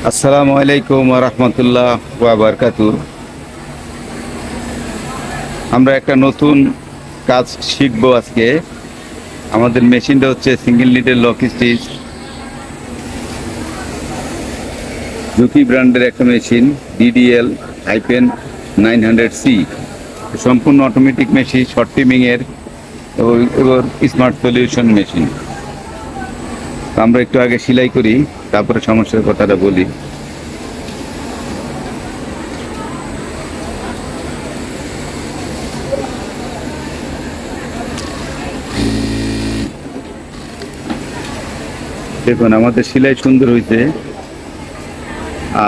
আসসালামু আলাইকুম ওয়া রাহমাতুল্লাহ ওয়া বারাকাতুহু। আমরা একটা নতুন কাজ শিখবো আজকে। আমাদের মেশিনটা হচ্ছে single needle lock stitch, Juki ব্র্যান্ডের একটা মেশিন, DDL হাইপেন 900C। সম্পূর্ণ অটোমেটিক মেশিন, শর্ট টিমিংয়ের এবং স্মার্ট সলিউশন মেশিন। আমরা একটু আগে সেলাই করি, তারপরে সমস্যার কথাটা বলি। দেখুন, আমাদের সেলাই সুন্দর হয়েছে,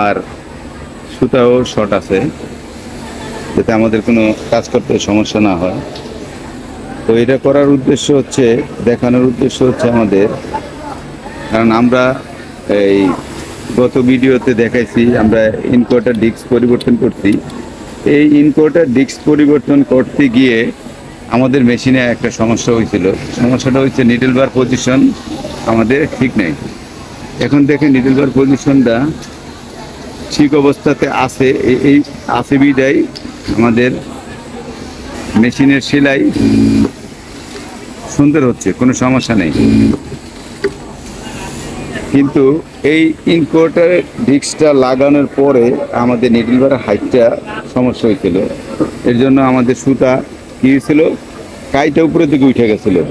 আর সুতাও শর্ট আছে, যাতে আমাদের কোনো কাজ করতে সমস্যা না হয়। তো এটা করার উদ্দেশ্য হচ্ছে, দেখানোর উদ্দেশ্য হচ্ছে আমাদের, কারণ আমরা এই গত ভিডিওতে দেখাইছি আমরা ইনকোয়ার্টার ডিস্ক পরিবর্তন করছি। এই ইনকোয়ার্টার ডিস্ক পরিবর্তন করতে গিয়ে আমাদের মেশিনে একটা সমস্যা হয়েছিল। সমস্যাটা হচ্ছে নিডল বার পজিশন আমাদের ঠিক নেই। এখন দেখেন নিডল বার পজিশনটা ঠিক অবস্থাতে আছে, এই আছে বিদায় আমাদের মেশিনের সেলাই সুন্দর হচ্ছে, কোনো সমস্যা নেই। কিন্তু এই ইনকোয়ার্টার ডিস্কটা লাগানোর পরে আমাদের নিডল বারের হাইটটা সমস্যা হয়েছিল। এর জন্য আমাদের সুতা কী হয়েছিল, কাইটা উপরের দিকে উঠে গেছিলো।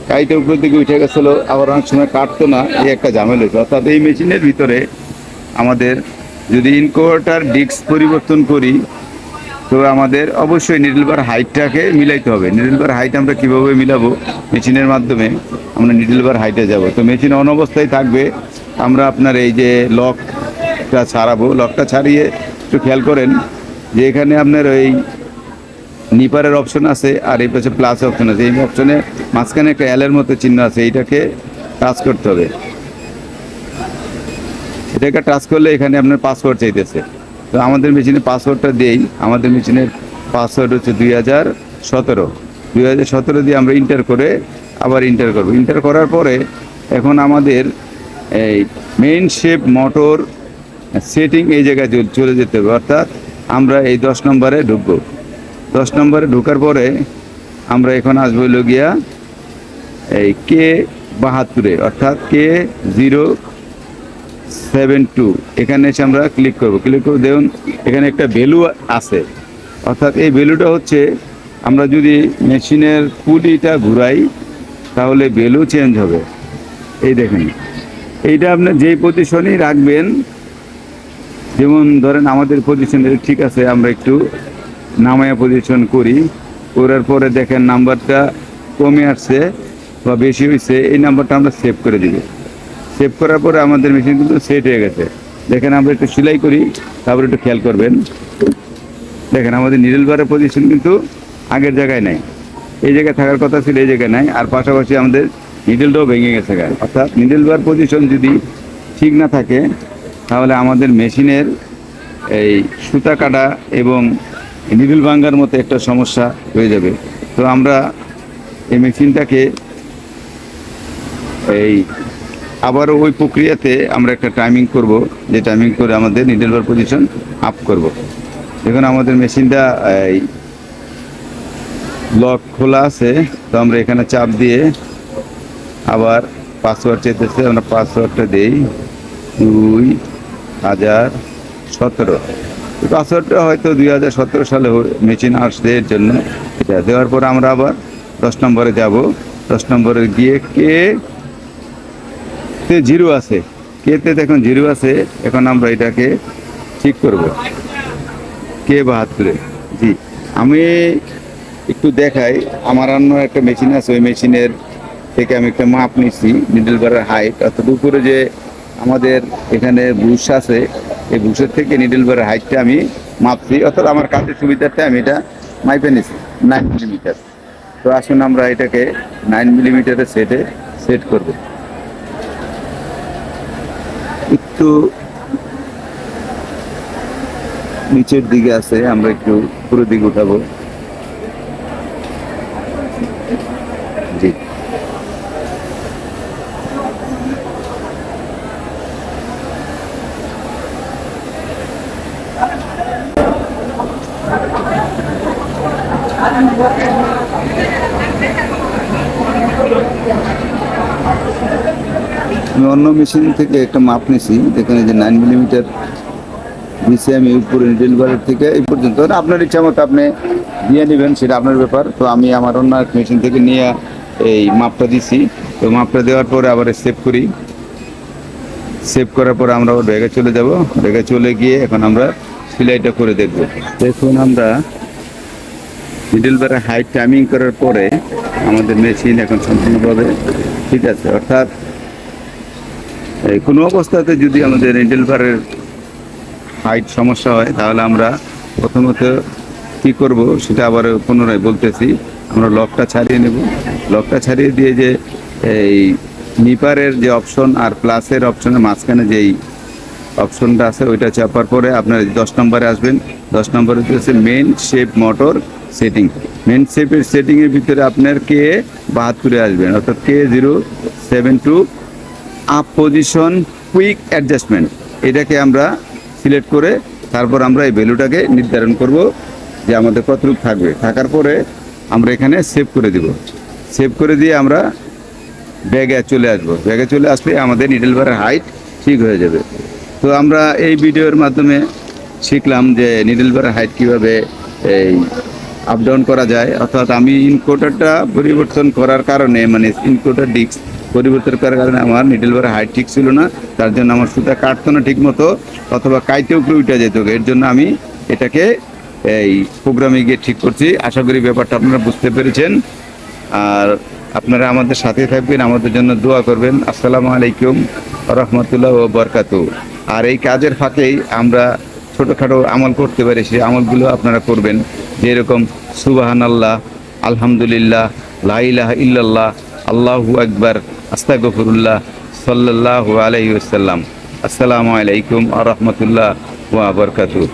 কাইটা উপরের দিকে উঠে গেছিলো, আবার অনেক সময় কাটতো না, এই একটা ঝামেলা হয়েছে। অর্থাৎ এই মেশিনের ভিতরে আমাদের যদি ইনকোয়ার্টার ডিস্ক পরিবর্তন করি, তো আমাদের অবশ্যই নিডল বার হাইটটাকে মিলাইতে হবে। নিডল বার হাইট আমরা কীভাবে মিলাবো? মেশিনের মাধ্যমে আমরা নিডল বার হাইটে যাব। তো মেশিন অন অবস্থায় থাকবে, আমরা আপনার এই যে লকটা ছাড়াবো, লকটা ছাড়িয়ে একটু খেয়াল করেন যে এখানে আপনার ওই নিপারের অপশন আছে, আর এই পাশে প্লাস অপশন আছে। এই অপশনে মাঝখানে একটা এলের মতো চিহ্ন আছে, এইটাকে টাচ করতে হবে। এটাকে টাচ করলে এখানে আপনার পাসওয়ার্ড চাইতেছে। তো আমাদের মেশিনে পাসওয়ার্ডটা দিই। আমাদের মেশিনের পাসওয়ার্ড হচ্ছে 2017। 2017 দিয়ে আমরা ইন্টার করে আবার ইন্টার করব। ইন্টার করার পরে এখন আমাদের এই মেইন শেপ মোটর সেটিং এই জায়গায় চলে যেতে হবে। অর্থাৎ আমরা এই 10 নম্বরে ঢুকবো। 10 নম্বরে ঢোকার পরে আমরা এখন আসবো হলো গিয়া এই K72, অর্থাৎ K072। এখানে এসে আমরা ক্লিক করব। ক্লিক করে দেখুন এখানে একটা ভ্যালু আছে। অর্থাৎ এই ভ্যালুটা হচ্ছে, আমরা যদি মেশিনের পুলিটা ঘুরাই তাহলে ভ্যালু চেঞ্জ হবে। এই দেখেন, এইটা আপনার যেই পজিশনেই রাখবেন, যেমন ধরেন আমাদের পজিশন ঠিক আছে, আমরা একটু নামায়া পজিশন করি, করার পরে দেখেন নাম্বারটা কমে আসছে বা বেশি হয়েছে, এই নাম্বারটা আমরা সেভ করে দিব। সেভ করার পরে আমাদের মেশিন কিন্তু সেট হয়ে গেছে। দেখেন আমরা একটু সেলাই করি, তারপরে একটু খেয়াল করবেন। দেখেন আমাদের নিডল বারের পজিশন কিন্তু আগের জায়গায় নাই, এই জায়গায় থাকার কথা ছিল, এই জায়গায় নাই। আর পাশাপাশি আমাদের নিডলটাও ভেঙে গেছে গায়ে। অর্থাৎ নিডল বার পজিশন যদি ঠিক না থাকে, তাহলে আমাদের মেশিনের এই সুতা কাটা এবং নিডল ভাঙ্গার মতো একটা সমস্যা হয়ে যাবে। তো আমরা এই মেশিনটাকে এই আবারও ওই প্রক্রিয়াতে আমরা একটা টাইমিং করব, যে টাইমিং করে আমাদের নিডল বার পজিশন আপ করব। দেখুন আমাদের মেশিনটা এই লক খোলা আছে, তো আমরা এখানে চাপ দিয়ে আবার পাসওয়ার্ড চাইতেছে, আমরা পাসওয়ার্ডটা দিই 2017। পাসওয়ার্ডটা হয়তো 2017 সালে মেশিন আসছে, এর জন্য এটা দেওয়ার পর আমরা আবার 10 নম্বরে যাব। 10 নম্বরে গিয়ে তে 0 আছে, কেতে দেখুন 0 আছে। এখন আমরা এটাকে ঠিক করব K72। জি, আমি একটু দেখাই, আমার অন্য একটা মেশিন আছে, ওই মেশিনের থেকে আমি একটা মাপ নিচ্ছি নিডল বারের হাইট। অর্থাৎ উপরে যে আমাদের এখানে বুশ আছে, এই বুশের থেকে নিডল বারের হাইটটা আমি মাপছি। অর্থাৎ আমার কাজের সুবিধার্থে আমি এটা মাইপে নিচ্ছি 9 মিলিমিটার। তো আসুন আমরা এটাকে 9 মিলিমিটারের সেট করব। একটু নিচের দিকে আছে, আমরা একটু পুরো দিকে উঠাবো। জি, আমি অন্য মেশিন থেকে একটা মাপ নিছি, যেখানে যে 9 মিলিমিটার দিচ্ছি আমি উপরে নিডল বারের থেকে এই পর্যন্ত। আপনার ইচ্ছা মতো আপনি দিয়ে নেবেন, সেটা আপনার ব্যাপার। তো আমি আমার অন্য এক মেশিন থেকে নিয়ে এই মাপটা দিছি। তো মাপটা দেওয়ার পরে আবার সেভ করি। সেভ করার পরে আমরা আবার ব্যাগে চলে যাব। ব্যাগে চলে গিয়ে এখন আমরা সেলাইটা করে দেখব। দেখুন, আমরা মিডল বারের হাইট টাইমিং করার পরে আমাদের মেশিন এখন সম্পূর্ণভাবে ঠিক আছে। অর্থাৎ কোনো অবস্থাতে যদি আমাদের মিডল বারের হাইট সমস্যা হয়, তাহলে আমরা প্রথমত কী করব সেটা আবার পুনরায় বলতেছি। আমরা লকটা ছাড়িয়ে নেব। লকটা ছাড়িয়ে দিয়ে যে এই নিপারের যে অপশন আর প্লাসের অপশনের মাঝখানে যেই অপশনটা আছে ওইটা চাপার পরে আপনার 10 নম্বরে আসবেন। 10 নম্বরে হচ্ছে main shape motor setting. Main শেপের সেটিংয়ের ভিতরে আপনার কে 72-এ আসবেন, অর্থাৎ K072 up position quick adjustment. এটাকে আমরা সিলেক্ট করে তারপর আমরা এই ভ্যালুটাকে নির্ধারণ করব যে আমাদের কতটুকু থাকবে। থাকার পরে আমরা এখানে সেভ করে দিব। সেভ করে দিয়ে আমরা ব্যাগে চলে আসবো। ব্যাগে চলে আসলে আমাদের নিডল বারের হাইট ঠিক হয়ে যাবে। তো আমরা এই ভিডিওর মাধ্যমে শিখলাম যে নিডল বারের হাইট কীভাবে এই আপ ডাউন করা যায়। অর্থাৎ আমি ইনকোডারটা পরিবর্তন করার কারণে, মানে ইনকোডার ডিস্ক পরিবর্তন করার কারণে আমার নিডল বারের হাইট ঠিক ছিল না। তার জন্য আমার সুতা কাটতো না ঠিক মতো, অথবা কাইতেও উপরে উঠে যেত। এর জন্য আমি এটাকে এই প্রোগ্রামে গিয়ে ঠিক করছি। আশা করি ব্যাপারটা আপনারা বুঝতে পেরেছেন। আর আপনারা আমাদের সাথে থাকবেন, আমাদের জন্য দোয়া করবেন। আসসালামু আলাইকুম রহমতুল্লাহ ও বরকাতু। আর এই কাজের ফাঁকেই আমরা ছোটোখাটো আমল করতে পারি, সেই আমলগুলো আপনারা করবেন। যেরকম সুবহানাল্লাহ, আলহামদুলিল্লাহ, লা ইলাহা ইল্লাল্লাহ, আল্লাহু আকবার, আস্তাগফিরুল্লাহ, সাল্লাল্লাহু আলাইহি ওয়াসাল্লাম। আসসালামু আলাইকুম ওয়া রাহমাতুল্লাহ ওয়া বারাকাতুহু।